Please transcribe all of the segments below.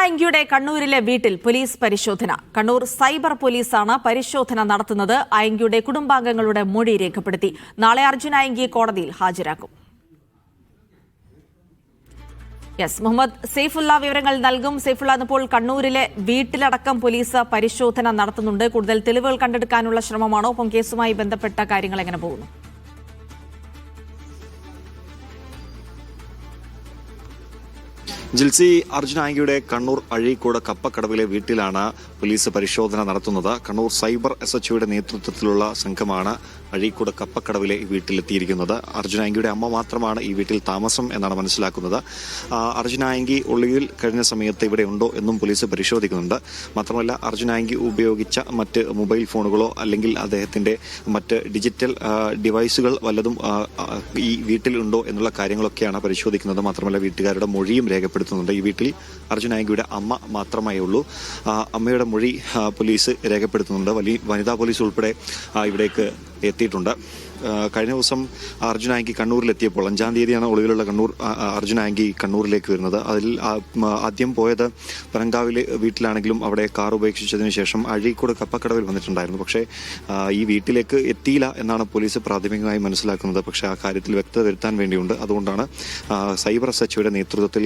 അയ്യങ്കിയുടെ കണ്ണൂരിലെ വീട്ടിൽ പോലീസ് പരിശോധന. കണ്ണൂർ സൈബർ പോലീസാണ് പരിശോധന നടത്തുന്നത്. അയ്യങ്കിയുടെ കുടുംബാംഗങ്ങളുടെ മൊഴി രേഖപ്പെടുത്തി. നാളെ അർജുൻ അയ്യങ്കിയെ കോടതിയിൽ ഹാജരാക്കും. മുഹമ്മദ് സൈഫുള്ള വിവരങ്ങൾ നൽകും. സൈഫുള്ള, ഇപ്പോൾ കണ്ണൂരിലെ വീട്ടിലടക്കം പോലീസ് പരിശോധന നടത്തുന്നുണ്ട്. കൂടുതൽ തെളിവുകൾ കണ്ടെടുക്കാനുള്ള ശ്രമമാണോ? ഒപ്പം കേസുമായി ബന്ധപ്പെട്ട കാര്യങ്ങൾ എങ്ങനെ പോകുന്നു? ജിൽസി, അർജുൻ അയ്യങ്കിയുടെ കണ്ണൂർ അഴീക്കോട് കപ്പക്കടവിലെ വീട്ടിലാണ് പോലീസ് പരിശോധന നടത്തുന്നത്. കണ്ണൂർ സൈബർ SHOയുടെ നേതൃത്വത്തിലുള്ള സംഘമാണ് അഴീക്കോട് കപ്പക്കടവിലെ വീട്ടിലെത്തിയിരിക്കുന്നത്. അർജുൻ അയ്യങ്കിയുടെ അമ്മ മാത്രമാണ് ഈ വീട്ടിൽ താമസം എന്നാണ് മനസ്സിലാക്കുന്നത്. അർജുൻ അയ്യങ്കി ഒളിവിൽ കഴിഞ്ഞ സമയത്ത് ഇവിടെ ഉണ്ടോ എന്നും പോലീസ് പരിശോധിക്കുന്നുണ്ട്. മാത്രമല്ല, അർജുൻ അയ്യങ്കി ഉപയോഗിച്ച മറ്റ് മൊബൈൽ ഫോണുകളോ അല്ലെങ്കിൽ അദ്ദേഹത്തിന്റെ മറ്റ് ഡിജിറ്റൽ ഡിവൈസുകൾ വല്ലതും ഈ വീട്ടിൽ ഉണ്ടോ എന്നുള്ള കാര്യങ്ങളൊക്കെയാണ് പരിശോധിക്കുന്നത്. മാത്രമല്ല, വീട്ടുകാരുടെ മൊഴിയും രേഖപ്പെടുത്തുന്നുണ്ട്. ഈ വീട്ടിൽ അർജുൻ അയ്യങ്കിയുടെ അമ്മ മാത്രമേ ഉള്ളൂ. അമ്മയുടെ മൊഴി പോലീസ് രേഖപ്പെടുത്തുന്നുണ്ട്. വനിതാ പോലീസ് ഉൾപ്പെടെ ഇവിടേക്ക് എത്തിയിട്ടുണ്ട്. കഴിഞ്ഞ ദിവസം അർജുൻ അയ്യങ്കി കണ്ണൂരിലെത്തിയപ്പോൾ 5-ാം തീയതിയാണ് ഒളിവിലുള്ള അർജുൻ അയ്യങ്കി കണ്ണൂരിലേക്ക് വരുന്നത്. അതിൽ ആദ്യം പോയത് പനങ്കാവിലെ വീട്ടിലാണെങ്കിലും അവിടെ കാർ ഉപേക്ഷിച്ചതിന് ശേഷം അഴീക്കോട് കപ്പക്കടവിൽ വന്നിട്ടുണ്ടായിരുന്നു. പക്ഷേ ഈ വീട്ടിലേക്ക് എത്തിയില്ല എന്നാണ് പോലീസ് പ്രാഥമികമായി മനസ്സിലാക്കുന്നത്. പക്ഷേ ആ കാര്യത്തിൽ വ്യക്തത വരുത്താൻ വേണ്ടിയുണ്ട്. അതുകൊണ്ടാണ് സൈബർ SHOയുടെ നേതൃത്വത്തിൽ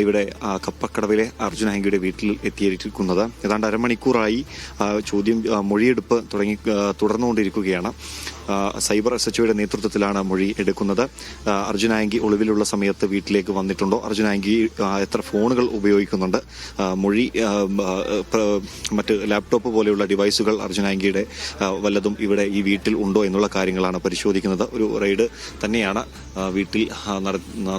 ഇവിടെ കപ്പക്കടവിലെ അർജുൻ അയ്യങ്കിയുടെ വീട്ടിൽ എത്തിയിരിക്കുന്നത്. ഏതാണ്ട് അരമണിക്കൂറായി മൊഴിയെടുപ്പ് തുടർന്നുകൊണ്ടിരിക്കുകയാണ്. സൈബർ SHOയുടെ നേതൃത്വത്തിലാണ് മൊഴി എടുക്കുന്നത്. അർജുൻ അയ്യങ്കി ഒളിവിലുള്ള സമയത്ത് വീട്ടിലേക്ക് വന്നിട്ടുണ്ടോ, അർജുൻ അയ്യങ്കി എത്ര ഫോണുകൾ ഉപയോഗിക്കുന്നുണ്ട്, മൊഴി മറ്റ് ലാപ്ടോപ്പ് പോലെയുള്ള ഡിവൈസുകൾ അർജുൻ അയ്യങ്കിയുടെ വല്ലതും ഇവിടെ ഈ വീട്ടിൽ ഉണ്ടോ എന്നുള്ള കാര്യങ്ങളാണ് പരിശോധിക്കുന്നത്. ഒരു റെയ്ഡ് തന്നെയാണ് വീട്ടിൽ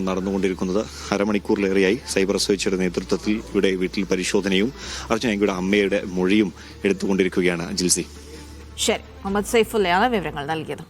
നടന്നുകൊണ്ടിരിക്കുന്നത്. അരമണിക്കൂറിലേറെയായി സൈബർ SHOയുടെ നേതൃത്വത്തിൽ ഇവിടെ വീട്ടിൽ പരിശോധനയും അർജുൻ അയ്യങ്കിയുടെ അമ്മയുടെ മൊഴിയും എടുത്തുകൊണ്ടിരിക്കുകയാണ്. ജിൽസി, ശരി, മുഹമ്മദ് സൈഫുള്ളയാണ് വിവരങ്ങൾ നൽകിയത്.